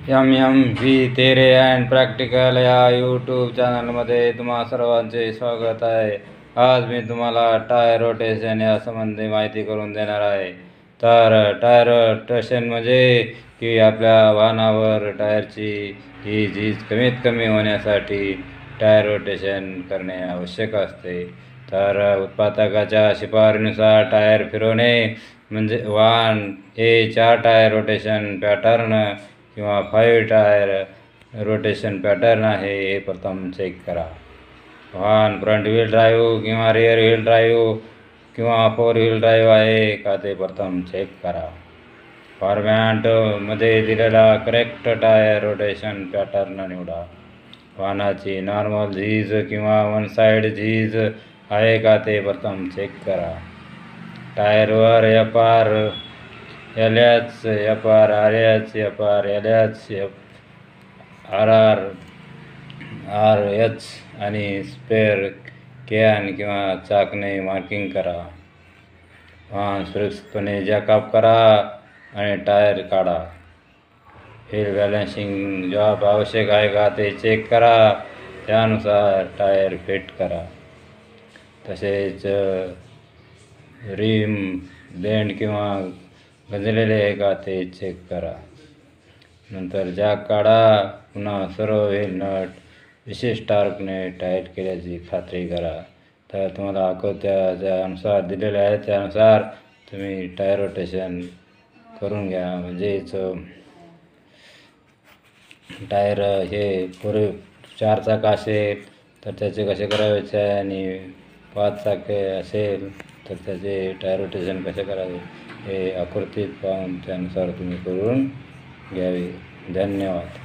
M M V तेरे and practical या YouTube चॅनलमध्ये तुम्हा सर्वांचे स्वागत आहे. आज मी तुम्हाला टायर रोटेशन या संबंधी माहिती करून देणार आहे. तर टायर रोटेशन म्हणजे की आपल्या वाहनावर टायरची ही झीज कमीत कमी होण्यासाठी टायर रोटेशन करणे आवश्यक असते. तर उत्पादकाच्या शिफारशीनुसार टायर फिरवणे म्हणजे वाहन हे 4 टायर रोटेशन पॅटर्न किंवा 5 टायर रोटेशन पॅटर्न आहे हे प्रथम चेक करा. वाहन फ्रंट व्हील ड्राईव्ह किंवा रिअर व्हील ड्राईव्ह किंवा 4 व्हील ड्राईव्ह आहे का ते प्रथम चेक करा. फॉर्मॅटमध्ये दिलेला करेक्ट टायर रोटेशन पॅटर्न निवडा. वाहनाची नॉर्मल झीज किंवा वन साईड झीज आहे का ते प्रथम चेक करा. टायरवर FR LH, FR RH, FR LH, RR RH आणि स्पेअर कॅन किंवा चाकने मार्किंग करा. वाहन सुरक्षितपणे जॅकअप करा आणि टायर काढा. व्हील बॅलन्सिंग जॉब आवश्यक आहे का ते चेक करा. त्यानुसार टायर फिट करा. तसेच रिम बेंड किंवा गंजलेले आहे का ते चेक करा. नंतर जॅक काढा. पुन्हा सर्व व्हील नट विशेष टॉर्कने टाईट केल्याची खात्री करा. तर तुम्हाला आकृत्यानुसार दिलेले आहे त्यानुसार तुम्ही टायर रोटेशन करून घ्या. म्हणजेच टायर हे पूर्वी 4 चाक असेल तर त्याचे कसे करायचे आहे आणि 5 चाके असेल तर त्याचे टायर रोटेशन कसे करावे हे आकृतीत पाहून त्यानुसार तुम्ही करून घ्यावे. धन्यवाद.